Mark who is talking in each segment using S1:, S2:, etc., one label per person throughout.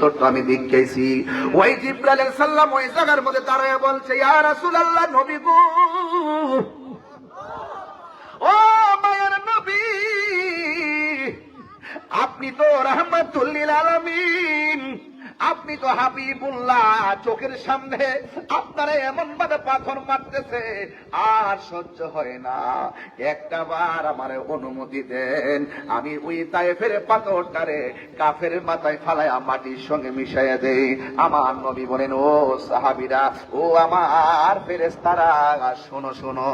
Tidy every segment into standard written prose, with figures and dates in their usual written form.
S1: পাথরটা আমি দেখাইছি। ওই জিবরাইল আলাইহিস সালাম ওই জায়গার মধ্যে দাঁড়ায় বলছে, ইয়া রাসূলুল্লাহ, নবী গো, ও মায়ের নবী, আপনি তো রাহমাতুল লিল আলামিন, আপনি তো হাবিবুল্লাহ, চোখের সামনে আপনারা এমন ভাবে পাথর মারতেছে আর সহ্য হয় না, একটা বার আমার অনুমতি দেন, আমি ওই তায়েফের পাথরটারে কাফের মাথায় ফালায়া মাটির সঙ্গে মিশাইয়া দেই। আমার নবী বলেন, ও সাহাবীরা, ও আমার ফেরেশতারা, শোনো শোনো,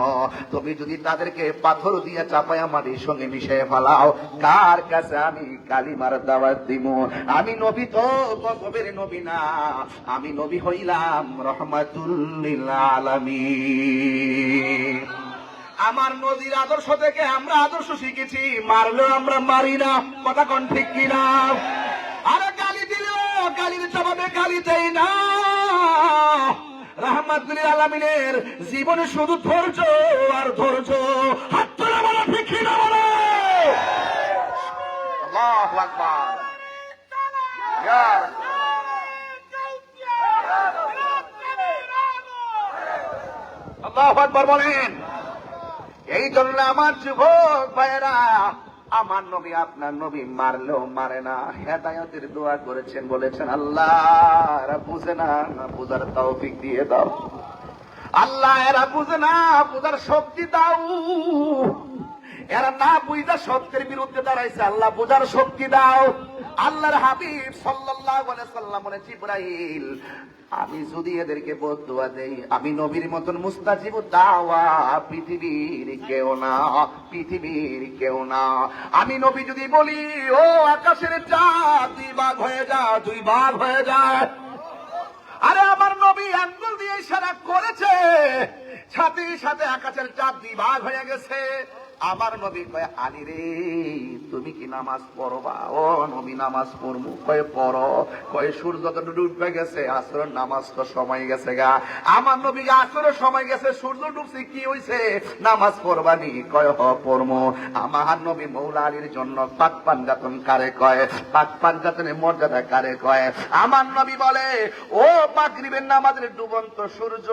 S1: তুমি যদি তাদেরকে পাথর দিয়ে চাপায়া মাটির সঙ্গে মিশাইয়া ফালাও, কার কাছে আমি কালিমার দাওয়াত দিব? আমি নবী তো কবের নবী না, আমি নবী হইলাম রহমাতুল লিল আলামিন। আমার নবীর আদর্শ থেকে আমরা আদর্শ শিখেছি, মারলেও আমরা মারি না, কথা কোন ঠিক কিনা? আরে গালি দিলেও গালির জবাবে গালি দেই না। রহমাতুল লিল আলামিনের জীবনে শুধু ধৈর্য আর ধৈর্য। হাত তোলা বলো, ঠিক কিনা বলো? আল্লাহু আকবার। আল্লাহু আকবার বলেন। এই জন্য আমার যুবক ভাইয়েরা, আমার নবী আপনার নবী মারলেও মারে না, হেদায়েতের দোয়া করেছেন, বলেছেন আল্লাহ এরা বুঝে না, বুঝার তৌফিক দিয়ে দাও। আল্লাহ এরা বুঝে না, বুঝার শক্তি দাও। এরা না বুঝা সত্যের বিরুদ্ধে দাঁড়াইছে, আল্লাহ বুঝার শক্তি দাও। আল্লাহর হাবিব সাল্লাল্লাহু আলাইহি সাল্লাম বলে, জিবরাইল, আমি যদি এদেরকে বদদুয়া দেই, আমি নবীর মতন মুস্তাজিব দাওয়া পৃথিবীর কেউ না, পৃথিবীর কেউ না। আমি নবী যদি বলি, ও আকাশের চাঁদ দুই ভাগ হয়ে যা, দুই ভাগ হয়ে যায়, আরে আমার নবী আঙ্গুল দিয়ে ইশারা করেছে, সাথে সাথে আকাশের চাঁদ দুই ভাগ হয়ে গেছে। আমার নবী কয়, আলী রে, তুমি কি নামাজ পড়বা? ও নবী, নামাজ পড়বো। কয় পড়ো। কয় সূর্য তো ডুবে গেছে, আসরের নামাজ তো সময় গেছে গা। আমার নবী আসরের সময় গেছে, সূর্য ডুবছে, কি হইছে, নামাজ পড়বানি? কয় হ পড়বো। আমার নবী মৌলা আলীর জন্য পাক পাঞ্জাতন কারে কয়, পাক পাঞ্জাতনের মর্যাদা কারে কয়? আমার নবী বলে, ও মাগরিবের নামাজের ডুবন্ত সূর্য,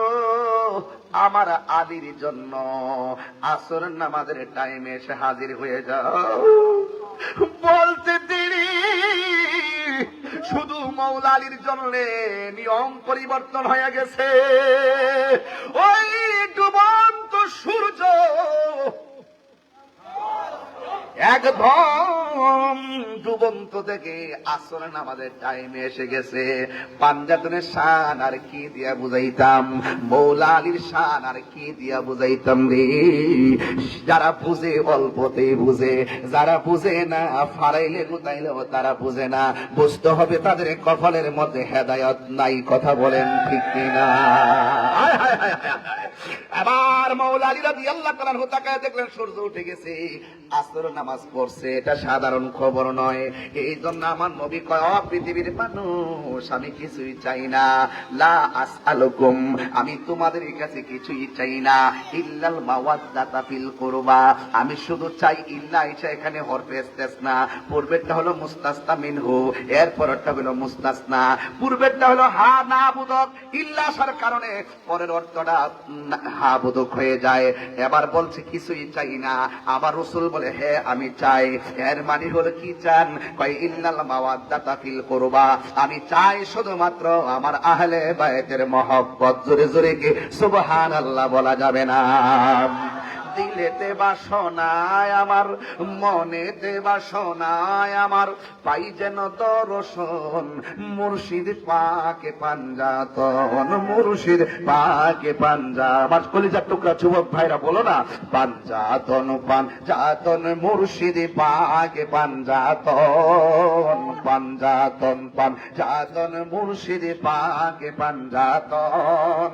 S1: আমার আলীর জন্য আসরের নামাজের টাইমে এসে হাজির হয়ে যাও। বলতে দেরি, শুধু মৌলা আলীর জন্য নিয়ম পরিবর্তন হয়ে গেছে। ওই ডুবন্ত সূর্য একদম ডুবন্ত থেকে আসরের নামাজের টাইমে এসে গেছে। পাঞ্জাতনের শান আর কি দিয়া বুঝাইতাম, মৌলা আলীর শান আর কি দিয়া বুঝাইতাম রে। যারা বুঝে অল্পতেই বুঝে, যারা বুঝে না ফারাইলে গুতাইলেও তারা বুঝে না। বুঝতে হবে তাদের কপালের মধ্যে হেদায়েত নাই, কথা বলেন ঠিক কিনা? আবার মৌলা আলী রাদিয়াল্লাহু তাআলা তাকায় দেখলেন সূর্য উঠে গেছে, আসর নামাজ পড়ছে। এটা সাধারণ খবর নয়। এই জন্য আমার নবী কয়, পৃথিবীর মানুষ, আমি কিছুই চাই না, লা আসআলুকুম, আমি তোমাদের কাছে কিছুই চাই না, ইল্লাল মাওয়াদ্দাতা ফিল কুরবা, আমি শুধু চাই, ইল্লা ইসা এখানে হরফে ইসতিসনা, পূর্বেরটা হলো মুস্তাসনা মিনহু, এরপরেরটা হলো মুস্তাসনা। পূর্বেরটা হলো হা না বুদক, ইল্লা আসার কারণে পরের অর্থটা হা বুদক হয়ে যায়। এবার বলছে কিছুই চাই না। আবার রাসূল বলে, হ্যাঁ আমি চাই। এর মানে হলো কি চান? কয় ইন্নাল মাওয়াদ্দাতা ফিল কুরবা, আমি চাই শুধুমাত্র আমার আহলে বায়তের মহব্বত। জোরে জোরে কি সুবহানাল্লাহ বলা যাবে না? দিলেতে বাসনায় আমার, মনেতে বাসনায় আমার, পাই যেন দর্শন মুর্শিদ পাকে পাঞ্জাতন, মুর্শিদ পাকে পাঞ্জাতন। আমার কলিজার টুকরা যুবক ভাইরা বলো না, পাঞ্জাতন পাঞ্জাতন মুর্শিদ পাকে পাঞ্জাতন, পাঞ্জাতন পাঞ্জাতন মুর্শিদ পাকে পাঞ্জাতন।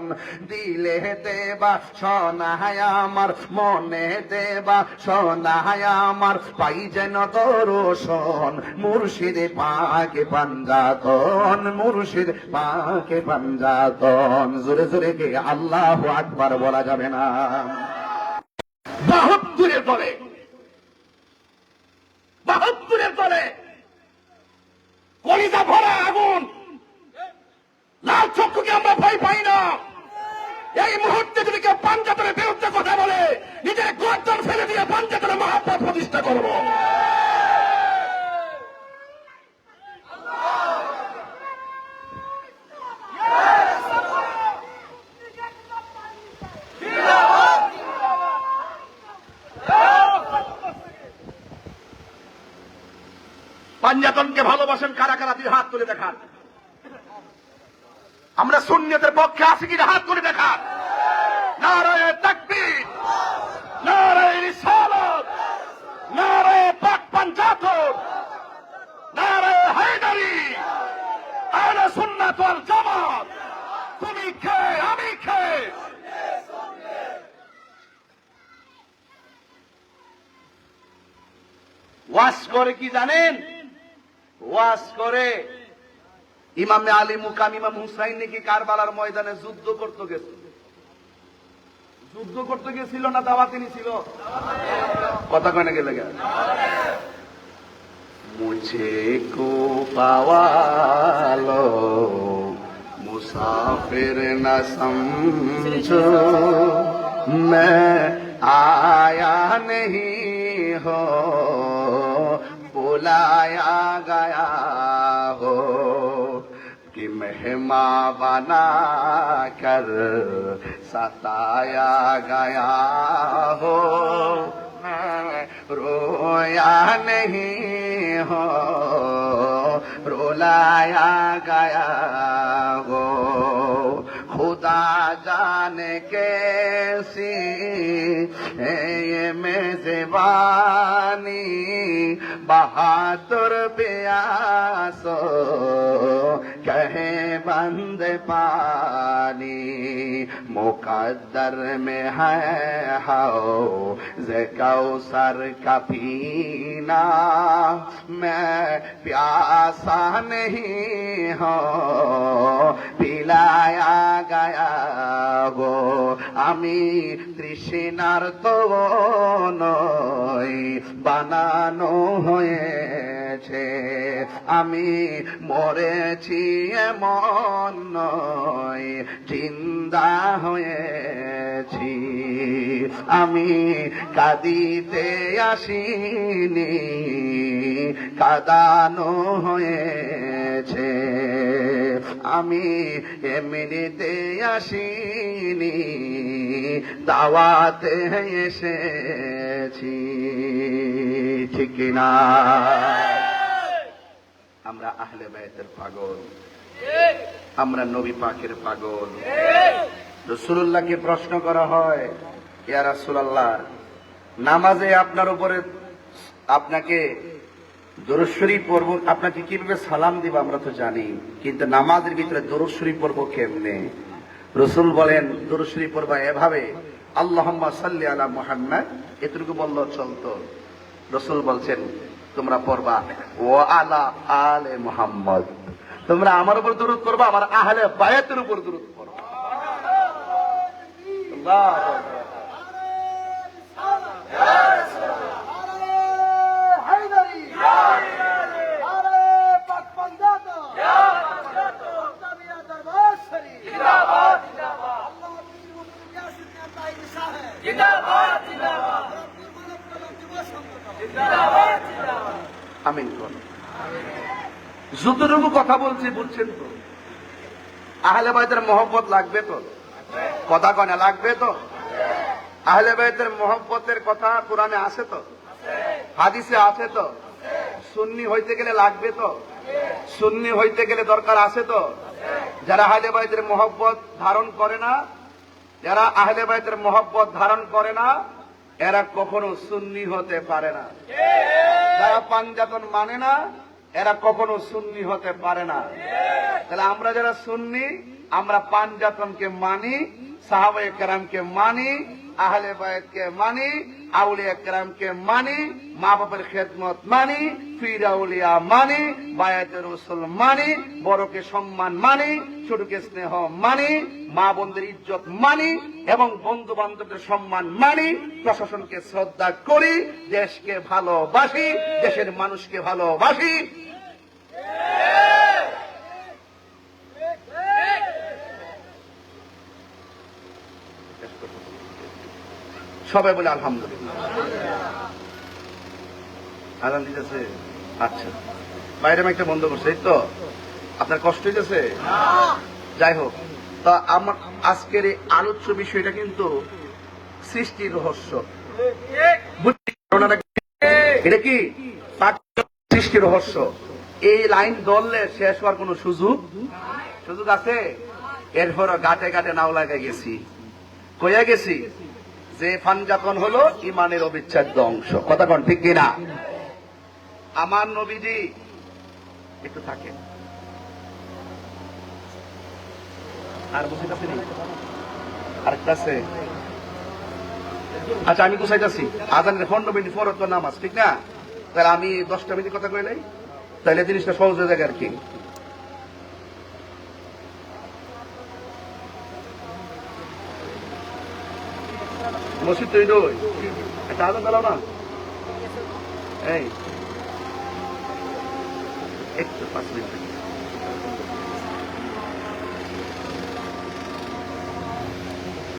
S1: দিলেতে বাসনায় আমার, মনে দেবা সোনায় আমার, পাই যেন দর্শন মুর্শিদ পাকে পাঞ্জাতন, মুর্শিদ পাকে পাঞ্জাতন। জোরে জোরে কে আল্লাহু আকবার বলা যাবে না? 72-এর তলে, 72-এর তলে কলিজা ভরা আগুন,
S2: পাঞ্জাতনের বিরুদ্ধে কথা বলে নিজের গর্জন ফেলে দিয়ে পাঞ্জাতনের মহাপদ প্রতিষ্ঠা করব। পাঞ্জাতনকে ভালোবাসেন কারা কারা? দিয়ে হাত তুলে দেখান। আমরা সুন্নিয়তের পক্ষে আছি কিনা হাত তুলে দেখান। নারায়ে তাকবীর, নারায়ে রিসালাত, নারায়ে পাক পাঞ্জাতন, নারায়ে হায়দারি, আহলে সুন্নাত ওয়াল জামাত। তুমি কে, আমি কে? ওয়াজ করে কি জানেন? ওয়াজ করে ইমামে আলী মুকাম ইমাম হুসাইন নাকি কারবালার ময়দানে যুদ্ধ করতে গেছিল। যুদ্ধ করতে গেছিল না দাওয়াতে নিছিল? কথা কয় না গেলে মুঝে কো পাওয়ালো মুসাফির না সমঝো मैं आया नहीं हो बुलाया गया हो कि मेहमा बना कर सताया गया हो मैं रोया नहीं हो रुलाया गया हो खुदा जाने कैसी है ये मेजबानी बहादुर प्यासो कहे बंद पानी मुकद्दर में है हाओ जे कौसर का पीना मैं प्यासा नहीं हो पिलाया गया गो আমি তৃষ্ণার তো নই বানানো হয়েছে আমি মরেছি এমন নয় জিন্দা হয়েছি আমি কাঁদিতে আসিনি কাঁদানো হয়েছে আমি এমনিতে আসিনি দাওয়াতে এসেছি ঠিক না আমরা আহলে বাইতের পাগল আমরা নবী পাকের পাগল রাসূলুল্লাহকে প্রশ্ন করা হয় ইয়া রাসূলুল্লাহ নামাজে আপনার উপরে আপনাকে দরুদ শরীফ পড়ব আপনাকে কিভাবে সালাম দিব আমরা তো জানি কিন্তু নামাজের ভিতরে দরুদ শরীফ পড়ব কেমনে রাসূল বলেন দরুদ শরীফ পড়বা এভাবে আল্লাহুম্মা সাল্লি আলা মুহাম্মাদ এতটুকু বললেও চলতো রাসূল বলছেন তোমরা পড়বা ওয়া আলা আলে মুহাম্মদ তোমরা আমার উপর দরুদ করবা আমার আহলে বায়াতের উপর দরুদ করবা আল্লাহু আকবার আমিন কোন যতটুকু কথা বলছি বুঝছেন তো আহলে বাইতের মহব্বত লাগবে তো কথা কয় না লাগবে তো আহলে বাইতের মহব্বতের কথা কোরআনে আছে তো হাদিসে আছে তো সুন্নি হইতে গেলে লাগবে তো সুন্নি হইতে গেলে দরকার আছে তো যারা আহলে বাইতের মহব্বত ধারণ করে না যারা আহলে বাইতের মহব্বত ধারণ করে না এরা কখনো সুন্নি হতে পারে না যারা পাঞ্জাতন মানে না এরা কখনো সুন্নি হতে পারে না তাহলে আমরা যারা সুন্নি আমরা পাঞ্জাতনকে মানি সাহাবায়ে কেরামকে মানি আহলে বায়াতকে মানি আউলিয়া কেরামকে মানি মা বাবার খেদমত মানি পীর আউলিয়া মানি বায়াতে রাসূল মানি বড়কে সম্মান মানি ছোটকে স্নেহ মানি মা বোনদের ইজ্জত মানি এবং বন্ধু বান্ধবদের সম্মান মানি প্রশাসনকে শ্রদ্ধা করি দেশকে ভালোবাসি দেশের মানুষকে ভালোবাসি সবাই বলে আলহামদুলিল্লাহ। আজান দিতেছে? আচ্ছা, বাইরে একটা বন্ধ করছে, এই তো আপনার কষ্ট হইতেছে? যাই হোক, তা আমার আজকের এই আলোচ্য বিষয়টা কিন্তু সৃষ্টির রহস্য। এটা কি সৃষ্টির রহস্য? এই লাইন ধরলে শেষ হওয়ার কোন সুযোগ আছে? এরপর গাটে গাটে নাও লাগাই গেছি, কইয়া গেছি যে ফানজাতন হলো ইমানের অবিচ্ছেদ্য অংশ। কথা কোন ঠিক কিনা? আমার নবীজি একটু থাকে আর বসে কাছে নেই, আরেকটা আছে। আচ্ছা, আমি গুছাইতেছি। আজানের 15 মিনিট পর তো নামাজ, ঠিক না? তাহলে আমি 10টা মিনিট কথা কইলাই, তাহলে জিনিসটা সহজ হয়ে যাবে আর কি। মসজিদ তৈরি একটা আজান দিলাম না, এই একটু 5 মিনিট